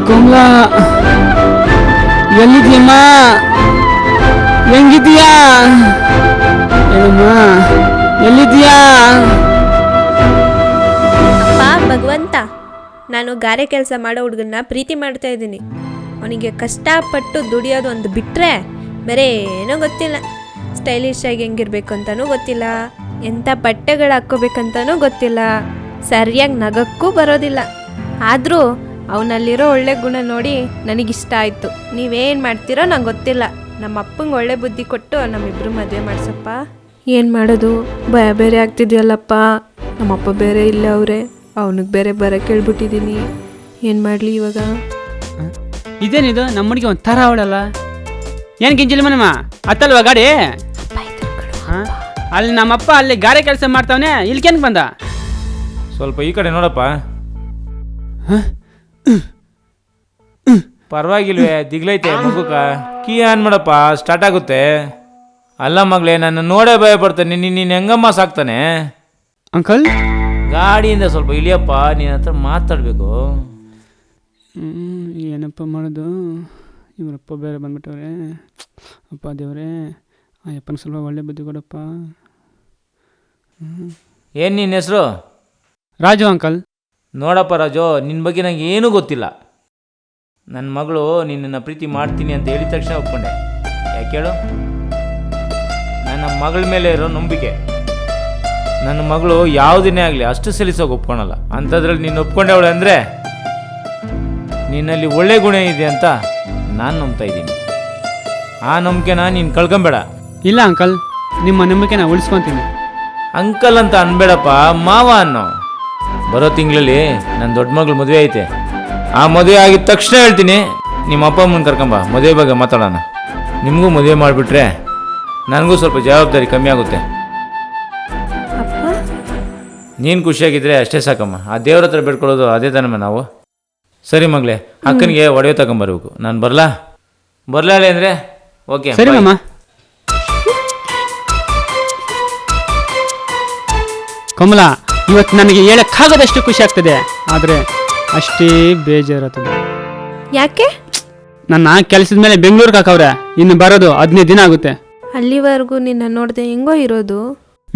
ಕಮಲಾ, ಎಲ್ಲಿದ್ಯಮ್ಮ? ಹೆಂಗಿದ್ಯಾ? ಏನಮ್ಮ, ಎಲ್ಲಿದ್ಯಾ? ಅಪ್ಪ ಭಗವಂತ, ನಾನು ಗಾರೆ ಕೆಲಸ ಮಾಡೋ ಹುಡುಗನ್ನ ಪ್ರೀತಿ ಮಾಡ್ತಾ ಇದ್ದೀನಿ. ಅವನಿಗೆ ಕಷ್ಟಪಟ್ಟು ದುಡಿಯೋದು ಒಂದು ಬಿಟ್ಟರೆ ಬೇರೆ ಏನೋ ಗೊತ್ತಿಲ್ಲ. ಸ್ಟೈಲಿಶ್ ಆಗಿ ಹೆಂಗಿರ್ಬೇಕು ಅಂತಲೂ ಗೊತ್ತಿಲ್ಲ, ಎಂಥ ಬಟ್ಟೆಗಳು ಹಾಕ್ಕೋಬೇಕಂತನೂ ಗೊತ್ತಿಲ್ಲ, ಸರಿಯಾಗಿ ನಗಕ್ಕೂ ಬರೋದಿಲ್ಲ. ಆದರೂ ಅವನಲ್ಲಿರೋ ಒಳ್ಳೆ ಗುಣ ನೋಡಿ ನನಗಿಷ್ಟ ಆಯಿತು. ನೀವೇನು ಮಾಡ್ತೀರೋ ನಂಗೆ ಗೊತ್ತಿಲ್ಲ. ನಮ್ಮ ಅಪ್ಪಂಗೆ ಒಳ್ಳೆ ಬುದ್ಧಿ ಕೊಟ್ಟು ನಮ್ಮಿಬ್ಬರು ಮದುವೆ ಮಾಡಿಸಪ್ಪ. ಏನು ಮಾಡೋದು, ಭಯ ಬೇರೆ ಆಗ್ತಿದ್ಯಲ್ಲಪ್ಪ. ನಮ್ಮಪ್ಪ ಬೇರೆ ಇಲ್ಲ ಅವರೇ, ಅವನಿಗೆ ಬೇರೆ ಬರೋಕ್ಕೆ ಹೇಳ್ಬಿಟ್ಟಿದ್ದೀನಿ. ಏನು ಮಾಡಲಿ ಇವಾಗ? ಇದೇನಿದು ನಮ್ಮ ಹುಡುಗಿ ಒಂದು ಥರ ಅವಳಲ್ಲ. ಏನು ಗಿಂಜಿಲ್ಲ ಮನಮ್ಮ ಹತ್ತಲ್ವ ಗಾಡಿ? ಅಲ್ಲಿ ನಮ್ಮಪ್ಪ ಅಲ್ಲಿ ಗಾರೆ ಕೆಲಸ ಮಾಡ್ತಾವನೆ, ಇಲ್ಕೇನಕ್ಕೆ ಬಂದ? ಸ್ವಲ್ಪ ಈ ಕಡೆ ನೋಡಪ್ಪ. ಪರವಾಗಿಲ್ವೇ, ದಿಗ್ಲೈತೆ ಮಗುಕ. ಕೀ ಆನ್ ಮಾಡಪ್ಪ, ಸ್ಟಾರ್ಟ್ ಆಗುತ್ತೆ. ಅಲ್ಲ ಮಗಳೇ, ನನ್ನ ನೋಡೇ ಭಯ ಪಡ್ತಾನೆ. ನೀನು ಹೆಂಗಮ್ಮ ಸಾಕ್ತಾನೆ? ಅಂಕಲ್, ಗಾಡಿಯಿಂದ ಸ್ವಲ್ಪ ಇಳಿಯಪ್ಪ, ನೀನು ಹತ್ರ ಮಾತಾಡಬೇಕು. ಏನಪ್ಪ ಮಾಡೋದು? ಇವರಪ್ಪ ಬೇರೆ ಬಂದ್ಬಿಟ್ಟವ್ರೆ. ಅಪ್ಪ ದೇವ್ರೆ, ಆ ಅಪ್ಪನ ಸ್ವಲ್ಪ ಒಳ್ಳೆ ಬುದ್ಧಿ ಕೊಡಪ್ಪ. ಏನು ನಿನ್ನ ಹೆಸರು? ರಾಜು ಅಂಕಲ್. ನೋಡಪ್ಪ ರಾಜು, ನಿನ್ನ ಬಗ್ಗೆ ನನಗೆ ಏನೂ ಗೊತ್ತಿಲ್ಲ. ನನ್ನ ಮಗಳು ನಿನ್ನನ್ನು ಪ್ರೀತಿ ಮಾಡ್ತೀನಿ ಅಂತ ಹೇಳಿದ ತಕ್ಷಣ ಒಪ್ಕೊಂಡೆ. ಯಾಕೆ ಹೇಳು? ನನ್ನ ಮಗಳ ಮೇಲೆ ಇರೋ ನಂಬಿಕೆ. ನನ್ನ ಮಗಳು ಯಾವುದನ್ನೇ ಆಗಲಿ ಅಷ್ಟು ಸಲಿಸೋಗಿ ಒಪ್ಕೊಳಲ್ಲ. ಅಂಥದ್ರಲ್ಲಿ ನೀನು ಒಪ್ಕೊಂಡವಳೆ ಅಂದರೆ ನಿನ್ನಲ್ಲಿ ಒಳ್ಳೆ ಗುಣ ಇದೆ ಅಂತ ನಾನು ನಂಬ್ತಾ ಇದ್ದೀನಿ. ಆ ನಂಬಿಕೆನ ನೀನು ಕಳ್ಕೊಂಬೇಡ. ಇಲ್ಲ ಅಂಕಲ್, ನಿಮ್ಮ ನಂಬಿಕೆ ನಾನು ಉಳಿಸ್ಕೊತೀನಿ. ಅಂಕಲ್ ಅಂತ ಅನ್ಬೇಡಪ್ಪ, ಮಾವ ಅನ್ನೋ. ಬರೋ ತಿಂಗಳಲ್ಲಿ ನನ್ನ ದೊಡ್ಡ ಮಗಳು ಮದುವೆ ಐತೆ. ಆ ಮದುವೆ ಆಗಿದ ತಕ್ಷಣ ಹೇಳ್ತೀನಿ, ನಿಮ್ಮ ಅಪ್ಪ ಅಮ್ಮನ ಕರ್ಕೊಂಬ, ಮದುವೆ ಬಗ್ಗೆ ಮಾತಾಡೋಣ. ನಿಮಗೂ ಮದುವೆ ಮಾಡಿಬಿಟ್ರೆ ನನಗೂ ಸ್ವಲ್ಪ ಜವಾಬ್ದಾರಿ ಕಮ್ಮಿ ಆಗುತ್ತೆ. ನೀನು ಖುಷಿಯಾಗಿದ್ದರೆ ಅಷ್ಟೇ ಸಾಕಮ್ಮ. ಆ ದೇವ್ರ ಹತ್ರ ಬೇಡ್ಕೊಳ್ಳೋದು ಅದೇ ತಾನಮ್ಮ ನಾವು. ಸರಿ ಮಗಳೇ, ಅಕ್ಕನಿಗೆ ಒಡವೆ ತಗೊಂಬರ್ಬೇಕು. ನಾನು ಬರಲೇ ಅಂದರೆ ಓಕೆ. ಸರಿ ಮಾಮ. ಕಮಲಾ, ಇವತ್ತು ನನಗೆ ಹೇಳಕ್ಕಾಗದಷ್ಟು ಖುಷಿ ಆಗ್ತದೆ, ಆದರೆ ಅಷ್ಟೇ ಬೇಜಾರಾಗ್ತದೆ. ಯಾಕೆ? ನನ್ನ ಕೆಲಸದ ಮೇಲೆ ಬೆಂಗಳೂರಿಗೆ ಹಾಕವ್ರೆ. ಇನ್ನು ಬರೋದು 15 ದಿನ ಆಗುತ್ತೆ. ಅಲ್ಲಿವರೆಗೂ ನಿನ್ನ ನೋಡ್ದೆ ಹೆಂಗೋ ಇರೋದು?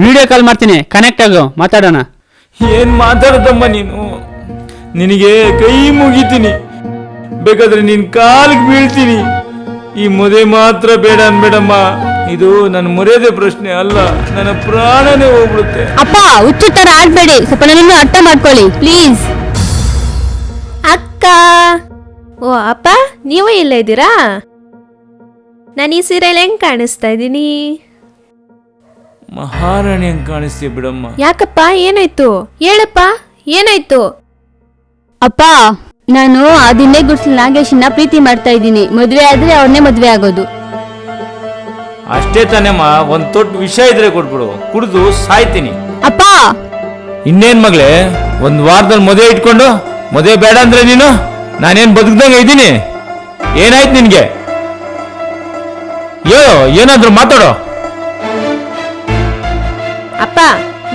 ವಿಡಿಯೋ ಕಾಲ್ ಮಾಡ್ತೀನಿ, ಕನೆಕ್ಟ್ ಆಗು, ಮಾತಾಡೋಣ. ಏನು ಮಾತಾಡೋದಮ್ಮ ನೀನು? ನಿನಗೆ ಕೈ ಮುಗಿತೀನಿ, ಬೇಕಾದ್ರೆ ನಿನ್ನ ಕಾಲಿಗೆ ಬೀಳ್ತೀನಿ. ಈ ಮದುವೆ ಮಾತ್ರ ಬೇಡ ಅನ್ಬೇಡಮ್ಮ. ಇದು ನನ್ನ ಮರ್ಯಾದೆ ಪ್ರಶ್ನೆ ಅಲ್ಲ, ನನ್ನ ಪ್ರಾಣನೇ ಹೋಗ್ಬಿಡುತ್ತೆ. ಅಪ್ಪ, ಹುಚ್ಚು ತರ ಆಡ್ಬೇಡಿ, ಸ್ವಲ್ಪ ನನ್ನನ್ನು ಅರ್ಥ ಮಾಡ್ಕೊಳ್ಳಿ ಪ್ಲೀಸ್. ಅಕ್ಕ, ಓ ಅಪ್ಪ, ನೀವು ಇಲ್ಲ ಇದ್ದೀರಾ? ನಾನು ಈ ಸೀರೆಯಲ್ಲಿ ಹೆಂಗ್ ಕಾಣಿಸ್ತಾ ಇದ್ದೀನಿ? ಮಹಾರಾಣಿ ಹೆಂಗ್ ಕಾಣಿಸ್ತೀಯ ಬಿಡಮ್ಮ. ಯಾಕಪ್ಪ, ಏನಾಯ್ತು? ಹೇಳಪ್ಪ, ಏನಾಯ್ತು? ಅಪ್ಪ, ನಾನು ಆ ದಿನೇ ಗುಡ್ಸಲ್ ನಾಗೇಶನ್ನ ಪ್ರೀತಿ ಮಾಡ್ತಾ ಇದ್ದೀನಿ. ಮದ್ವೆ ಆದ್ರೆ ಅವ್ರನ್ನೇ ಮದ್ವೆ ಆಗೋದು. ಅಷ್ಟೇ ತಾನೇಮ್ಮ, ಒಂದ್ ತೊಟ್ಟು ವಿಷ ಇದ್ರೆ ಕೊಟ್ಬಿಡು, ಕುಡಿದು ಸಾಯ್ತೀನಿ. ಅಪ್ಪ, ಇನ್ನೇನ್ ಮಗಳೇ, ಒಂದ್ ವಾರದಲ್ಲಿ ಮದುವೆ ಇಟ್ಕೊಂಡು ಮದುವೆ ಬೇಡ ಅಂದ್ರೆ ನೀನು ನಾನೇನ್ ಬದುಕ್ದಂಗ ಇದ್ದೀನಿ? ಏನಾಯ್ತು ನಿನ್ಗೆ? ಏನಾದ್ರು ಮಾತಾಡೋ. ಅಪ್ಪ,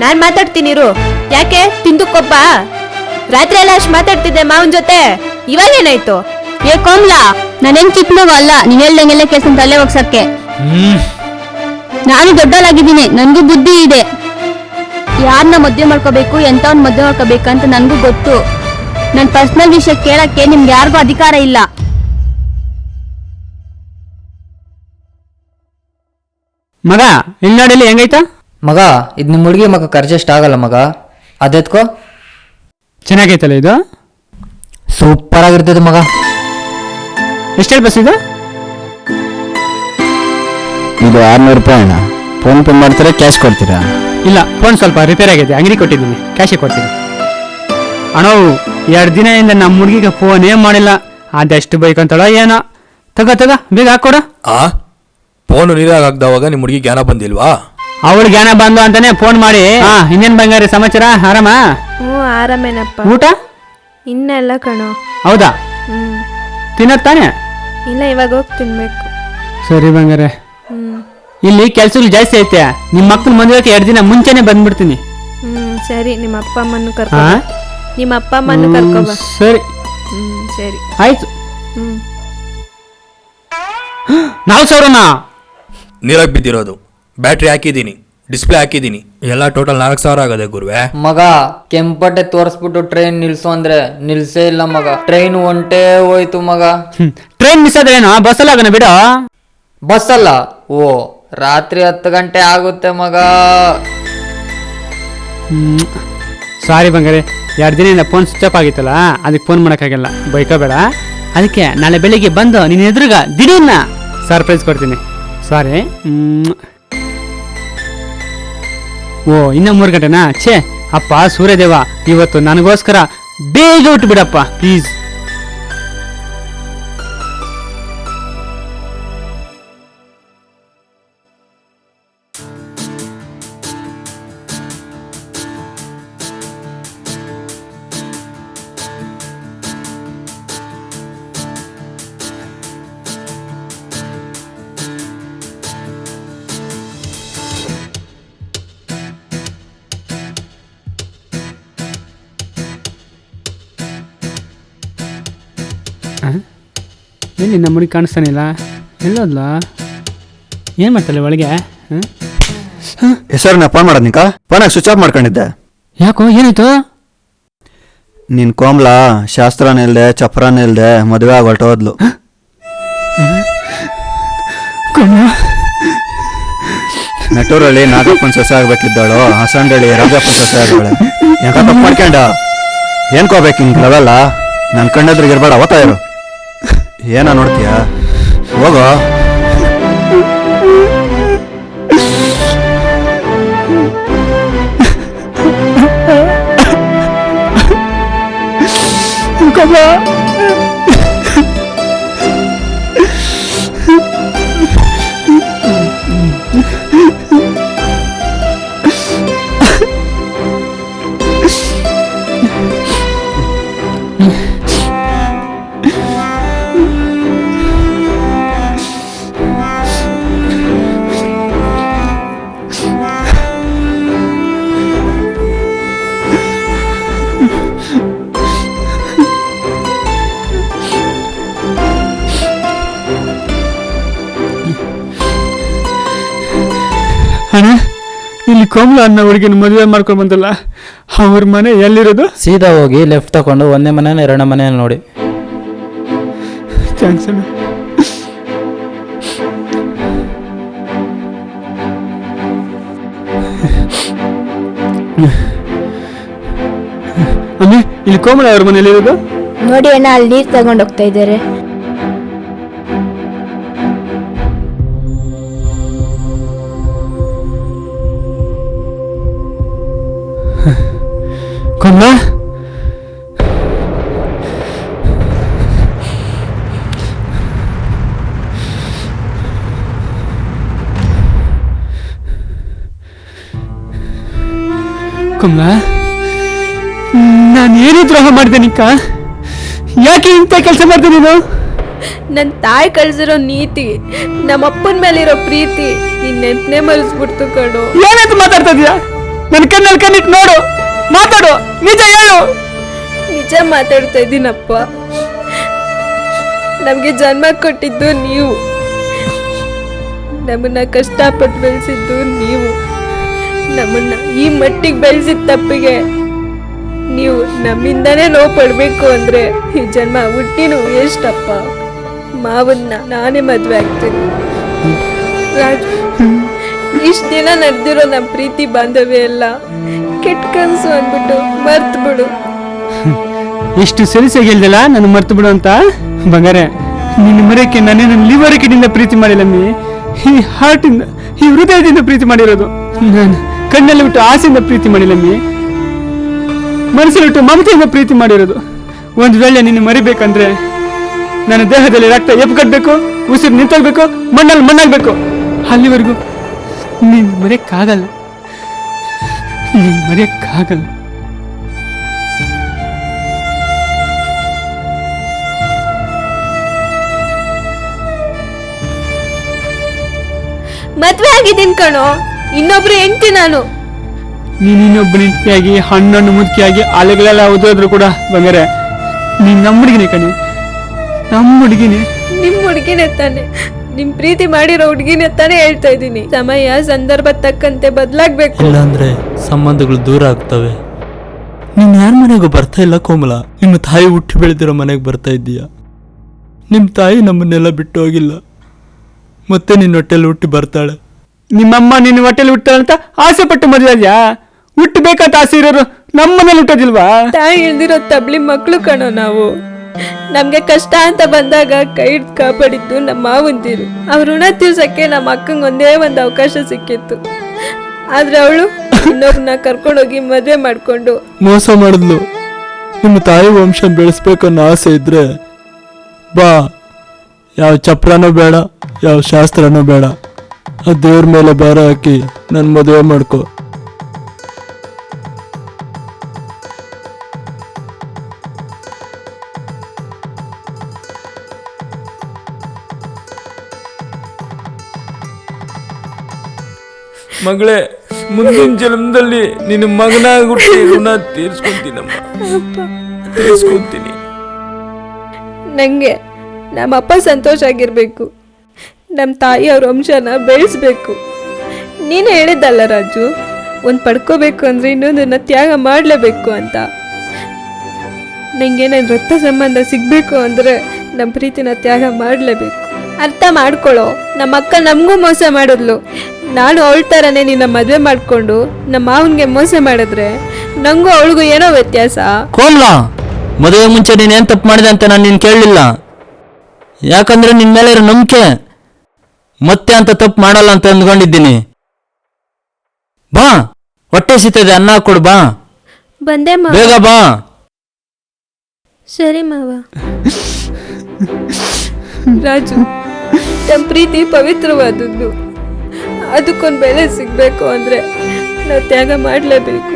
ನಾನ್ ಮಾತಾಡ್ತೀನಿ ಇರು. ಯಾಕೆ ತಿಂದುಕೊಬ್ಬ? ರಾತ್ರಿ ಎಲ್ಲ ಅಷ್ಟು ಮಾತಾಡ್ತಿದ್ದೆ ಮಾವನ್ ಜೊತೆ, ಇವಾಗ ಏನಾಯ್ತು? ಏ ಕೋಮ್ಲಾ, ನಾನೇನ್ ಚಿಕ್ಕ ಮಗು ಅಲ್ಲ ನೀನ್ ಹೇಳ್ದಂಗೆಲ್ಲ ಕೆಲಸ ತಲೆ ಹೋಗ್ಸಕ್ಕೆ. ನಾನು ದೊಡ್ಡವಳಾಗಿದ್ದೀನಿ, ನನ್ಗೂ ಬುದ್ಧಿ ಇದೆ. ಯಾರನ್ನ ಮದ್ವೆ ಮಾಡ್ಕೋಬೇಕು, ಎಂತವ್ನ ಮದ್ವೆ ಮಾಡ್ಕೋಬೇಕಂತ ನನ್ಗೂ ಗೊತ್ತು. ನನ್ ಪರ್ಸನಲ್ ವಿಷಯ ಕೇಳಕ್ಕೆ ನಿಮ್ಗೆ ಯಾರಿಗೂ ಅಧಿಕಾರ ಇಲ್ಲ. ಮಗ, ಇಲ್ಲಿ ನೋಡಿ ಹೆಂಗೈತ ಮಗ. ಇದು ನಿಮ್ಮ ಹುಡುಗಿ ಮಗ ಖರ್ಚಷ್ಟು ಆಗಲ್ಲ ಮಗ, ಅದೆತ್ಕೋ. ಚೆನ್ನಾಗೈತಲ್ಲ ಇದು? ಸೂಪರ್ ಆಗಿರ್ತದೆ ಮಗ. ಎಷ್ಟೇಳಿ ಬಸ್ ಇದು? ಇದು 600 ರೂಪಾಯಿ ಅಣ್ಣ. ಫೋನ್ ಪೇ ಮಾಡ್ತೀರಾ, ಕ್ಯಾಶ್ ಕೊಡ್ತೀರಾ? ಇಲ್ಲ, ಫೋನ್ ಸ್ವಲ್ಪ ರಿಪೇರ್ ಆಗಿದೆ, ಅಂಗಡಿ ಕೊಟ್ಟಿದ್ದೀನಿ, ಕ್ಯಾಶೇ ಕೊಡ್ತೀನಿ. ಅಣ್ಣ, 2 ದಿನದಿಂದ ನಮ್ಮ ಹುಡುಗಿಗೆ ಫೋನೇ ಮಾಡಿಲ್ಲ. ಅದೆಷ್ಟು ಬೈಕಂತಾಳೋ ಏನೋ. ತಗ ಬೇಗ ಹಾಕೊಡ. ಆ ಫೋನು ನೀರಾಗ ಹಾಕ್ದವಾಗ ನಿಮ್ಮ ಹುಡುಗಿ ಜ್ಞಾನ ಬಂದಿಲ್ವಾ? ಅವಳು ಜ್ಞಾನ ಬಂದು ಅಂತಾನೆ ಫೋನ್ ಮಾಡಿ. ಇನ್ನೇನ್ ಬಂಗಾರಿ ಸಮಾಚಾರ? ಆರಾಮ? ಹ್ಞೂ ಆರಾಮೇನಪ್ಪ. ಊಟ ಇನ್ನೆಲ್ಲ ಕಣೋ. ಹೌದಾ? ತಿನ್ನಕ್ ತಾನೆ? ಇಲ್ಲ, ಇವಾಗ ಹೋಗಿ ತಿನ್ಬೇಕು. ಸರಿ ಬಂಗಾರೆ. ಇಲ್ಲಿ ಕೆಲ್ಸಗಳು ಜಾಸ್ತಿ ಐತೆ. ನಿಮ್ಮ ಮಕ್ಕಳ ಮದುವೆಗೆ 2 ದಿನ ಮುಂಚೆನೆ ಬಂದ್ಬಿಡ್ತೀನಿ. ಸರಿ, ನಿಮ್ಮ ಅಪ್ಪ ಅಮ್ಮನ್ನು ಕರ್ಕೊಬ. ಸರಿ ಸರಿ ಆಯ್ತು. 4,000ನಾ? ನೀರಾಗ ಬಿದ್ದಿರೋದು. ಬ್ಯಾಟ್ರಿ ಹಾಕಿದ್ದೀನಿ, ಡಿಸ್ಪ್ಲೇ ಹಾಕಿದ್ದೀನಿ, ಎಲ್ಲ ಟೋಟಲ್ 4,000 ಆಗದೆ ಗುರುವೆ. ಮಗ ಕೆಂಪಟ್ಟೆ ತೋರಿಸ್ಬಿಟ್ಟು ಟ್ರೈನ್ ನಿಲ್ಸು ಅಂದ್ರೆ ನಿಲ್ಸೇ ಇಲ್ಲ ಮಗ. ಟ್ರೈನ್ ಒಂಟೇ ಹೋಯ್ತು ಮಗ. ಟ್ರೈನ್ ಮಿಸ್ ಆದ್ರೇನು? ಬಸ್ಸಲ್ಲಿ ಆಗೋಣ ಬಿಡು. ಬಸ್ಸಲ್ಲ? ಓ, ರಾತ್ರಿ 10 ಗಂಟೆ ಆಗುತ್ತೆ ಮಗ. ಸಾರಿ ಬಂಗಾರೆ, 2 ದಿನದಿಂದ ಫೋನ್ ಸ್ವಿಚ್ ಆಫ್ ಆಗಿತ್ತಲ್ಲ, ಅದಕ್ಕೆ ಫೋನ್ ಮಾಡೋಕ್ಕಾಗಲ್ಲ. ಬೈಕೋಬೇಡ. ಅದಕ್ಕೆ ನಾಳೆ ಬೆಳಿಗ್ಗೆ ಬಂದು ನಿನ್ನ ಎದುರುಗ ದಿಢೀರ್ನ ಸರ್ಪ್ರೈಸ್ ಕೊಡ್ತೀನಿ. ಸಾರಿ. ಓ, ಇನ್ನ 3 ಗಂಟೆನಾ? ಛೇ ಅಪ್ಪ ಸೂರ್ಯದೇವ, ಇವತ್ತು ನನಗೋಸ್ಕರ ಬೇಗ ಉಟ್ಟು ಬಿಡಪ್ಪ ಪ್ಲೀಸ್. ಎಲ್ಲಿ ನಮ್ಮ ಹುಡುಗಿ ಕಾಣಿಸ್ತಾನೆ ಇಲ್ಲ? ಎಲ್ಲೋದ್ಲ? ಏನು ಮಾಡ್ತಾಳೆ ಒಳಗೆ? ಹೆಸರನ್ನ ಫೋನ್ ಮಾಡೋದು ನಿಂಕ? ಫೋನಾಗ ಸ್ವಿಚ್ ಆಫ್ ಮಾಡ್ಕೊಂಡಿದ್ದೆ. ಯಾಕೋ, ಏನಾಯ್ತು? ನಿನ್ನ ಕೋಮ್ಲ ಶಾಸ್ತ್ರನೇ ಇಲ್ದೆ ಚಪ್ರನೇ ಇಲ್ದೆ ಮದುವೆ ಆಗಿ ಹೊರಟೋದ್ಲು. ನೆಟ್ಟೂರಲ್ಲಿ ನಾಗಪ್ಪನ ಸೊಸೆ ಆಗ್ಬೇಕಿದ್ದಾಳು, ಹಸಂಡಳ್ಳಿ ರಾಜಪ್ಪನ ಸೊಸೆ ಆಗವಳೆ. ಯಾಕ ತಪ್ಪು ಮಾಡ್ಕೊಂಡ? ಏನ್ಕೋಬೇಕು ಹಿಂಗೆ ಲೆವೆಲ್ಲ? ನನ್ನ ಕಣ್ಣೆದ್ರಿಗೆ ಇರ್ಬೇಡ, ಅವತ್ತ ಇರು. ಏನ ನೋಡ್ತೀಯ? ಹೋಗೋ. ಅಣ್ಣ, ಇಲ್ಲಿ ಕೋಮಲ ಅನ್ನೋ ಹುಡುಗಿನ ಮದುವೆ ಮಾಡ್ಕೊಂಡು ಬಂದಲ್ಲ, ಅವ್ರ ಮನೆ ಎಲ್ಲಿರೋದು? ಸೀದಾ ಹೋಗಿ ಲೆಫ್ಟ್ ತಗೊಂಡು 1ನೇ ಮನೆ 2ನೇ ಮನೆ ನೋಡಿ. ಥ್ಯಾಂಕ್ಸ್ ಅಣ್ಣ. ಅಮ್ಮಿ, ಇಲ್ಲಿ ಕೋಮಲ ಅವ್ರ ಮನೆ ಎಲ್ಲಿರೋದು? ನೋಡಿ ಅಣ್ಣ, ಅಲ್ಲಿ ನೀರು ತಗೊಂಡು ಹೋಗ್ತಾ ಇದ್ದಾರೆ. ಕೋಮಲ, ಕೋಮಲ, ನಾನು ಏನು ದ್ರೋಹ ಮಾಡಿದೆ ನಿಕ್ಕ? ಯಾಕೆ ಇಂಥ ಕೆಲಸ ಮಾಡ್ದೆ ನೀನು? ನನ್ನ ತಾಯಿ ಕಳ್ಸಿರೋ ನೀತಿ, ನಮ್ಮಪ್ಪನ ಮೇಲಿರೋ ಪ್ರೀತಿ ನಿನ್ನ ನೆನ್ಪನೇ ಮರೆಸ್ಬಿಡ್ತು ಕಣೋ. ಏನಂತ ಮಾತಾಡ್ತಾ ಇದೀಯಾ? ನನ್ನ ಕಣ್ಣಲ್ಲಿ ಕಣ್ಣಿಟ್ಟು ನೋಡು, ಮಾತಾಡು, ನಿಜ ಹೇಳು. ನಿಜ ಮಾತಾಡ್ತಾ ಇದ್ದೀನಪ್ಪ. ನಮಗೆ ಜನ್ಮ ಕೊಟ್ಟಿದ್ದು ನೀವು, ನಮ್ಮನ್ನ ಕಷ್ಟಪಟ್ಟು ಬೆಳೆಸಿದ್ದು ನೀವು. ನಮ್ಮನ್ನ ಈ ಮಟ್ಟಿಗೆ ಬೆಳೆಸಿದ ತಪ್ಪಿಗೆ ನೀವು ನಮ್ಮಿಂದನೇ ನೋವು ಪಡಬೇಕು ಅಂದ್ರೆ ಈ ಜನ್ಮ ಹುಟ್ಟಿನೂ ಎಷ್ಟಪ್ಪ. ಮಾವನ್ನ ನಾನೇ ಮದುವೆ ಆಗ್ತೀನಿ. ರಾಜು, ಇಷ್ಟು ದಿನ ನಡೆದಿರೋ ನಮ್ಮ ಪ್ರೀತಿ ಬಾಂಧವ್ಯ ಎಲ್ಲ ಕೆಟ್ಟ ಕನಸು ಅಂದ್ಬಿಟ್ಟು ಮರ್ತು ಬಿಡು. ಎಷ್ಟು ಸೆಲ್ಸಿಯಾಗಿ ಹೇಳ್ದಲ್ಲ ನಾನು ಮರ್ತು ಬಿಡು ಅಂತ. ಬಂಗಾರೆ, ನಿನ್ನ ಮರೆಯಕ್ಕೆ ನಾನೇನು ಲಿವರಿಕೆಯಿಂದ ಪ್ರೀತಿ ಮಾಡಿಲ್ಲಮ್ಮಿ, ಈ ಹಾರ್ಟಿಂದ, ಈ ಹೃದಯದಿಂದ ಪ್ರೀತಿ ಮಾಡಿರೋದು. ನಾನು ಕಣ್ಣಲ್ಲಿ ಬಿಟ್ಟು ಆಸೆಯಿಂದ ಪ್ರೀತಿ ಮಾಡಿಲ್ಲಮ್ಮಿ, ಮನಸ್ಸಲ್ಲಿ ಬಿಟ್ಟು ಮಮತೆಯಿಂದ ಪ್ರೀತಿ ಮಾಡಿರೋದು. ಒಂದು ವೇಳೆ ನಿನ್ನ ಮರಿಬೇಕಂದ್ರೆ ನನ್ನ ದೇಹದಲ್ಲಿ ರಕ್ತ ಎಪ್ಕಟ್ಬೇಕು, ಉಸಿರು ನಿಂತೋಗ್ಬೇಕು, ಮಣ್ಣಲ್ಲಿ ಮಣ್ಣಾಗ್ಬೇಕು. ಅಲ್ಲಿವರೆಗೂ ನೀನ್ ಮರೆಯಕ್ಕಾಗಲ್ಲ, ನೀನ್ ಮರೆಯಕ್ಕಾಗಲ್ಲ. ಮದ್ವೆ ಆಗಿದ್ದೀನಿ ಕಣೋ, ಇನ್ನೊಬ್ರು ಹೆಂಡ್ತಿ ನಾನು. ನೀನ್ ಇನ್ನೊಬ್ಬ ನಿಂತಿಯಾಗಿ ಹಣ್ಣನ್ನು ಮುದುಕಿಯಾಗಿ ಅಲೆಗಳೆಲ್ಲ ಉದೋದ್ರು ಕೂಡ ಬಂಗಾರೆ ನೀನ್ ನಮ್ಮ ಹುಡುಗಿನೇ ಕಣೆ, ನಮ್ಮ ಹುಡುಗಿನೇ. ನಿಮ್ ಹುಡುಗಿನೇ ತಾನೆ, ನಿಮ್ ಪ್ರೀತಿ ಮಾಡಿರೋ ಹುಡುಗಿನೇ ತಾನೆ ಹೇಳ್ತಾ ಇದ್ದೀನಿ. ಸಮಯ ಸಂದರ್ಭ ತಕ್ಕಂತೆ ಬದಲಾಗ್ಬೇಕು. ಇಲ್ಲಾಂದ್ರೆ ಸಂಬಂಧಗಳು ದೂರ ಆಗ್ತವೆ. ನೀನ್ ಯಾರ ಮನೆಗೂ ಬರ್ತಾ ಇಲ್ಲ ಕೋಮಲ, ನಿಮ್ಮ ತಾಯಿ ಹುಟ್ಟಿ ಬೆಳೆದಿರೋ ಮನೆಗೆ ಬರ್ತಾ ಇದ್ದೀಯ. ನಿಮ್ಮ ತಾಯಿ ನಮ್ಮನ್ನೆಲ್ಲ ಬಿಟ್ಟು ಹೋಗಿಲ್ಲ, ಮತ್ತೆ ನಿನ್ನ ಹೊಟ್ಟೆಲ್ಲಿ ಹುಟ್ಟಿ ಬರ್ತಾಳೆ. ನಿಮ್ಮಮ್ಮ ನಿನ್ನ ಹೊಟ್ಟೆಲಿ ಹುಟ್ಟಾಳಂತ ಆಸೆ ಪಟ್ಟು ಮದುವೆಯಾ? ಹುಟ್ಟಬೇಕಂತ ಆಸೆ ಇರೋರು ನಮ್ಮನೇಲಿ ಹುಟ್ಟೋದಿಲ್ವಾ? ತಾಯಿ ಇಲ್ದಿರೋ ತಬ್ಲಿ ಮಕ್ಳು ಕಣೋ ನಾವು. ನಮ್ಗೆ ಕಷ್ಟ ಅಂತ ಬಂದಾಗ ಕೈ ಹಿಡ್ದು ಕಾಪಾಡಿದ್ದು ನಮ್ಮ ಮಾವಂದಿರು. ಅವ್ರ ಋಣ ತೀರ್ಸಕ್ಕೆ ನಮ್ಮ ಅಕ್ಕಂಗೆ ಒಂದೇ ಒಂದು ಅವಕಾಶ ಸಿಕ್ಕಿತ್ತು. ಆದ್ರೆ ಅವಳು ಇನ್ನೊಬ್ರನ್ನ ಕರ್ಕೊಂಡೋಗಿ ಮದುವೆ ಮಾಡ್ಕೊಂಡು ಮೋಸ ಮಾಡಿದ್ಲು. ನಿಮ್ಮ ತಾಯಿ ವಂಶ ಬೆಳೆಸ್ಬೇಕನ್ನೋ ಆಸೆ ಇದ್ರೆ ಬಾ, ಯಾವ ಚಪ್ರನೂ ಬೇಡ, ಯಾವ ಶಾಸ್ತ್ರನೂ ಬೇಡ, ಆ ದೇವ್ರ ಮೇಲೆ ಭಾರ ಹಾಕಿ ನನ್ನ ಮದುವೆ ಮಾಡ್ಕೊ. ಮಗಳೇ, ಮುಂದಿನ ಜನ್ಮದಲ್ಲಿ ನಿನ್ನ ಮಗನಾಗಿ ಹುಟ್ಟಿ ಋಣ ತೀರ್ಸ್ಕೊಂತೀನಮ್ಮ, ತೀರ್ಸ್ಕೊಂತೀನಿ. ನಂಗೆ ನಮ್ಮಪ್ಪ ಸಂತೋಷ ಆಗಿರ್ಬೇಕು, ನಮ್ಮ ತಾಯಿ ಅವ್ರ ವಂಶನ ಬೆಳೆಸ್ಬೇಕು. ನೀನು ಹೇಳಿದ್ದಲ್ಲ ರಾಜು, ಒಂದು ಪಡ್ಕೋಬೇಕು ಅಂದ್ರೆ ಇನ್ನೊಂದನ್ನ ತ್ಯಾಗ ಮಾಡಲೇಬೇಕು ಅಂತ. ನಂಗೆ ನನ್ನ ರಕ್ತ ಸಂಬಂಧ ಸಿಗಬೇಕು ಅಂದ್ರೆ ನಮ್ಮ ಪ್ರೀತಿನ ತ್ಯಾಗ ಮಾಡಲೇಬೇಕು. ಅರ್ಥ ಮಾಡ್ಕೊಳ್ಳೋ, ನಮ್ಮ ಅಕ್ಕ ನಮಗೂ ಮೋಸ ಮಾಡಿದ್ಲು. ನಾನು ಅವಳ ಥರನೇ ನಿನ್ನ ಮದುವೆ ಮಾಡಿಕೊಂಡು ನಮ್ಮ ಮಾವನಿಗೆ ಮೋಸ ಮಾಡಿದ್ರೆ ನಂಗೂ ಅವಳಿಗೂ ಏನೋ ವ್ಯತ್ಯಾಸ. ಕೋಮಲ, ಮದುವೆ ಮುಂಚೆ ನೀನು ಏನು ತಪ್ಪು ಮಾಡಿದೆ ಅಂತ ನಾನು ನಿನ್ನ ಕೇಳಲಿಲ್ಲ. ಯಾಕಂದ್ರೆ ನಿನ್ನ ಮೇಲೆ ಇರೋ ನಂಬಿಕೆ ಮತ್ತೆ ಅಂತ ತಪ್ಪು ಮಾಡಲ್ಲ ಅಂತ ಅಂದ್ಕೊಂಡಿದ್ದೀನಿ. ಬಾ, ಹೊಟ್ಟೆ ಸಿಗ್ತದೆ, ಅನ್ನ ಕೊಡು, ಬಾ ಬಂದೆ ಮಾವ. ಬೇಗ ಬಾ. ಸರಿ ಮಾವ. ರಾಜು, ನಮ್ಮ ಪ್ರೀತಿ ಪವಿತ್ರವಾದದ್ದು. ಅದಕ್ಕೊಂದು ಬೆಲೆ ಸಿಗಬೇಕು ಅಂದರೆ ನಾವು ತ್ಯಾಗ ಮಾಡಲೇಬೇಕು.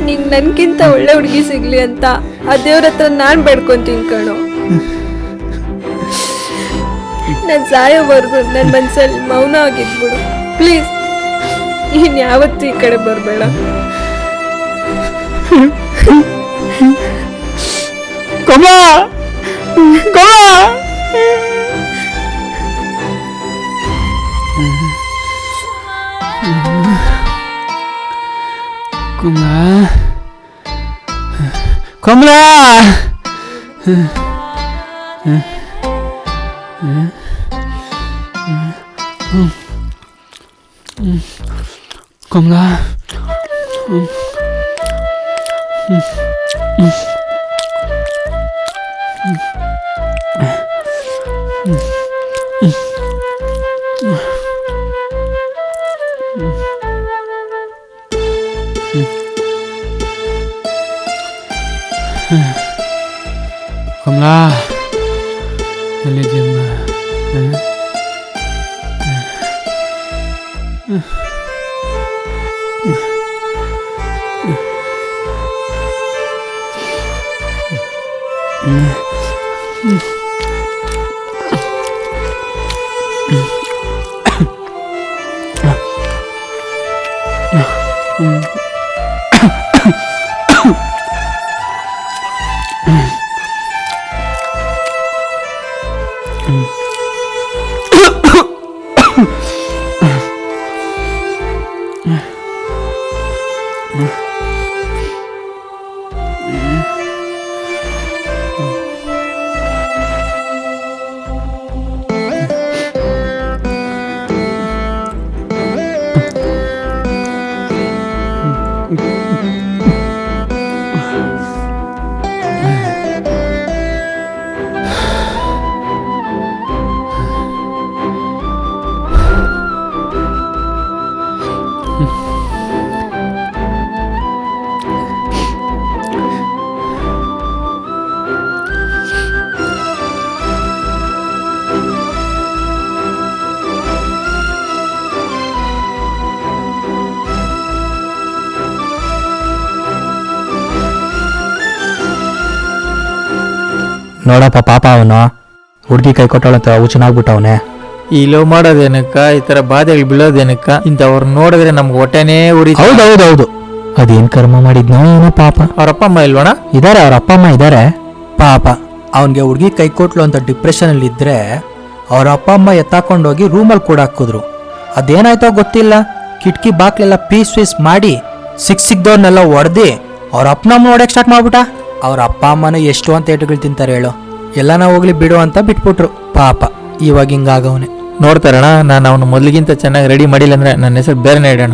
ನಿಂಗೆ ನನಗಿಂತ ಒಳ್ಳೆ ಹುಡುಗಿ ಸಿಗಲಿ ಅಂತ ಆ ದೇವ್ರ ಹತ್ರ ನಾನು ಬೇಡ್ಕೊತೀನಿ ಕಣೋ. ನಾನು ಸಾಯೋವರೆಗೂ ನನ್ನ ಮನಸ್ಸಲ್ಲಿ ಮೌನ ಆಗಿದ್ಬಿಡು ಪ್ಲೀಸ್. ಇನ್ಯಾವತ್ತೂ ಈ ಕಡೆ ಬರಬೇಡ. ಕಮಲಾ, ಕಮಲಾ. ಕಮಲಾ, ಕಮಲಾ, ಕಮಲಾ, ಎಲ್ಲಿದ್ದೀಮ್ಮ? ನೋಡಪ್ಪ ಪಾಪ ಅವನು ಹುಡುಗಿ ಕೈ ಕೊಟ್ಟವಳಂತ ಹುಚ್ಚನಾಗ್ಬಿಟ್ಟವನೆ. ಈ ಲವ್ ಮಾಡೋದೇನಕ್ಕ, ಈ ತರ ಬಾಧೆಗಳು ಬೀಳೋದೇನಕ್ಕ, ಇಂಥವ್ರು ನೋಡಿದ್ರೆ ನಮ್ಗೆ ಹೊಟ್ಟೆನೇ ಉರಿ. ಹೌದೌದೌದು, ಅದೇನ್ ಕರ್ಮ ಮಾಡಿದ್ನೋ ಏನೋ ಪಾಪ. ಅವ್ರ ಅಪ್ಪ ಅಮ್ಮ ಇಲ್ವಣ? ಇದಾರೆ, ಅವ್ರ ಅಪ್ಪ ಅಮ್ಮ ಇದಾರೆ. ಪಾಪ ಅವನ್ಗೆ ಹುಡುಗಿ ಕೈ ಕೊಟ್ಲು ಅಂತ ಡಿಪ್ರೆಷನ್ ಅಲ್ಲಿ ಇದ್ರೆ ಅವ್ರ ಅಪ್ಪ ಅಮ್ಮ ಎತ್ತಾಕೊಂಡೋಗಿ ರೂಮಲ್ಲಿ ಕೂಡ ಹಾಕಿದ್ರು. ಅದೇನಾಯ್ತೋ ಗೊತ್ತಿಲ್ಲ, ಕಿಟಕಿ ಬಾಕ್ಲೆಲ್ಲ ಪೀಸ್ ಮಾಡಿ ಸಿಕ್ದವ್ರನ್ನೆಲ್ಲ ಹೊಡೆದಿ ಅವ್ರ ಅಪ್ಪನಮ್ಮ ನೋಡಕ್ ಸ್ಟಾರ್ಟ್ ಮಾಡ್ಬಿಟ್ಟ. ಅವ್ರ ಅಪ್ಪ ಅಮ್ಮನ ಎಷ್ಟು ಅಂತ ಏಟುಗಳು ತಿಂತಾರೆ ಹೇಳು. ಎಲ್ಲಾನ ಹೋಗ್ಲಿ ಬಿಡು ಅಂತ ಬಿಟ್ಬಿಟ್ರು. ಪಾಪ ಇವಾಗ ಹಿಂಗಾಗವನೆ. ನೋಡ್ತಾರಣ, ನಾನು ಅವನು ಮೊದಲಿಗಿಂತ ಚೆನ್ನಾಗಿ ರೆಡಿ ಮಾಡಿಲ್ಲ ಅಂದ್ರೆ ನನ್ನ ಹೆಸರು ಬೇರೆನೇ ಇಡೋಣ.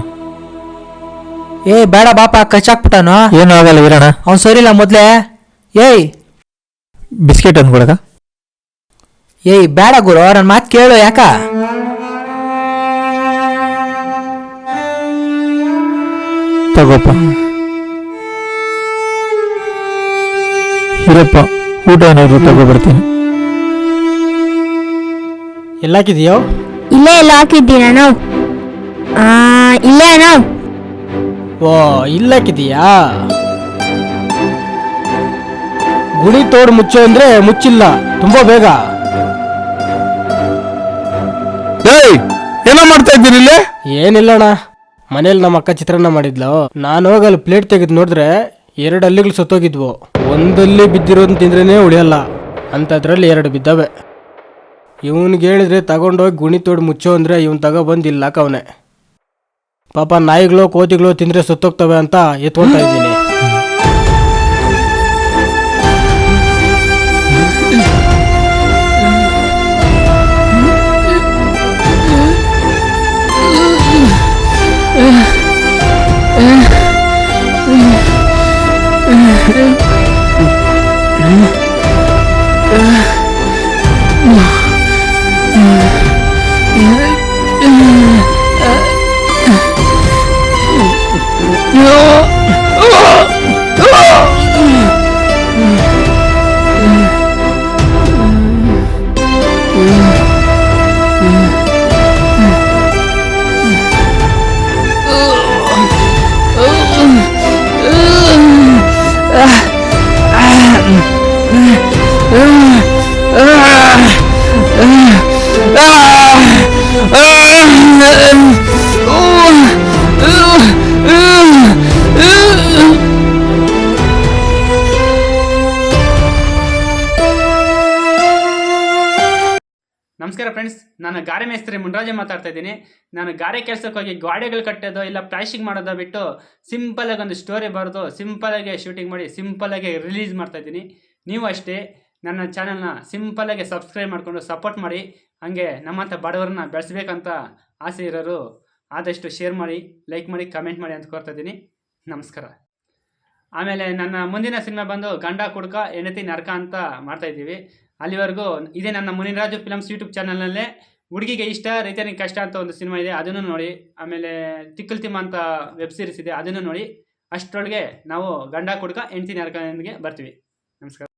ಏ ಬೇಡ ಬಾಪ, ಕಚ್ಚಾಕ್ಬಿಟ್ಟಾನು. ಏನೂ ಆಗಲ್ಲ ಇರೋಣ. ಅವ್ನು ಸರಿಲ್ಲ ಮೊದ್ಲೇ. ಏಯ್ ಬಿಸ್ಕೆಟ್ ಅಂದ್ಕೊಡಕ? ಏಯ್ ಬೇಡ ಗುರು, ನನ್ನ ಮಾತು ಕೇಳು. ಯಾಕ ತಗೋಪ್ಪ. ಇರಪ್ಪ, ಊಟ ಏನಾದ್ರು ತಗೋಬರ್ತೀನಿ. ಎಲ್ಲಾಕಿದೆಯೋ? ಇಲ್ಲೇ ಎಲ್ಲ ಹಾಕಿದ್ದೀನಿ ಅಣ್ಣ. ಇಲ್ಲೇ ಅಣ್ಣ. ಓ ಇಲ್ಲಾಕಿದೀಯಾ? ಗುಡಿ ತೋಡು ಮುಚ್ಚು ಅಂದ್ರೆ ಮುಚ್ಚಿಲ್ಲ, ತುಂಬಾ ಬೇಗ. ಏನೋ ಮಾಡ್ತಾ ಇದ್ದೀನಿ ಇಲ್ಲಿ? ಏನಿಲ್ಲಣ್ಣ, ಮನೇಲಿ ನಮ್ಮ ಅಕ್ಕ ಚಿತ್ರಾನ್ನ ಮಾಡಿದ್ಲು. ನಾನು ಹೋಗಲ್ಲಿ ಪ್ಲೇಟ್ ತೆಗೆದು ನೋಡಿದ್ರೆ 2 ಹಲ್ಲಿಗಳು ಸತ್ತೋಗಿದ್ವು. ಒಂದಲ್ಲಿ ಬಿದ್ದಿರೋದನ್ನ ತಿಂದ್ರೇನೆ ಉಳಿಯಲ್ಲ, ಅಂಥದ್ರಲ್ಲಿ 2 ಬಿದ್ದವೆ. ಇವನ್ಗೆ ಹೇಳಿದ್ರೆ ತಗೊಂಡೋಗಿ ಗುಣಿ ತೋಡು ಮುಚ್ಚೋ ಅಂದ್ರೆ ಇವನ್ ತಗೊಬಂದು ಇಲ್ಲಿ ಹಾಕವನೆ. ಪಾಪ ನಾಯಿಗಳು ಕೋತಿಗಳು ತಿಂದ್ರೆ ಸತ್ತೋಗ್ತವೆ ಅಂತ ಎತ್ಕೊಳ್ತಾ ಇದ್ದೀನಿ. ನಮಸ್ಕಾರ ಫ್ರೆಂಡ್ಸ್, ನಾನು ಗಾರೆ ಮೇಸ್ತ್ರಿ ಮುನ್ರಾಜ ಮಾತಾಡ್ತಾ ಇದ್ದೀನಿ. ನಾನು ಗಾರೆ ಕೆಲಸಕ್ಕೆ ಹೋಗಿ ಗಾಡೆಗಳು ಕಟ್ಟೋದು ಇಲ್ಲ ಪ್ಲಾಸ್ಟಿಕ್ ಮಾಡೋದು ಬಿಟ್ಟು ಸಿಂಪಲಾಗಿ ಒಂದು ಸ್ಟೋರಿ ಬರೆದು ಸಿಂಪಲಾಗಿ ಶೂಟಿಂಗ್ ಮಾಡಿ ಸಿಂಪಲಾಗಿ ರಿಲೀಸ್ ಮಾಡ್ತಾ ಇದ್ದೀನಿ. ನೀವು ಅಷ್ಟೇ ನನ್ನ ಚಾನಲ್ನ ಸಿಂಪಲಾಗಿ ಸಬ್ಸ್ಕ್ರೈಬ್ ಮಾಡಿಕೊಂಡು ಸಪೋರ್ಟ್ ಮಾಡಿ. ಹಾಗೆ ನಮ್ಮಂಥ ಬಡವರನ್ನ ಬೆಳೆಸ್ಬೇಕಂತ ಆಸೆ ಇರೋರು ಆದಷ್ಟು ಶೇರ್ ಮಾಡಿ, ಲೈಕ್ ಮಾಡಿ, ಕಮೆಂಟ್ ಮಾಡಿ ಅಂತ ಕೋರ್ತಾ ಇದ್ದೀನಿ. ನಮಸ್ಕಾರ. ಆಮೇಲೆ ನನ್ನ ಮುಂದಿನ ಸಿನಿಮಾ ಬಂದು ಗಂಡ ಕುಡ್ಕ ಹೆಂಡತಿ ನರಕ ಅಂತ ಮಾಡ್ತಾಯಿದ್ದೀವಿ. ಅಲ್ಲಿವರೆಗೂ ಇದೇ ನನ್ನ ಮುನಿರಾಜು ಫಿಲಮ್ಸ್ ಯೂಟ್ಯೂಬ್ ಚಾನಲ್ನಲ್ಲೇ ಹುಡುಗಿಗೆ ಇಷ್ಟ ರೈತನಿಗೆ ಕಷ್ಟ ಅಂತ ಒಂದು ಸಿನಿಮಾ ಇದೆ, ಅದನ್ನು ನೋಡಿ. ಆಮೇಲೆ ತಿಕ್ಕಲ್ ತಿಮ್ಮ ಅಂತ ವೆಬ್ ಸೀರೀಸ್ ಇದೆ, ಅದನ್ನು ನೋಡಿ. ಅಷ್ಟರೊಳಗೆ ನಾವು ಗಂಡ ಕುಡ್ಕ ಹೆಂಡತಿ ನರಕ ಬರ್ತೀವಿ. ನಮಸ್ಕಾರ.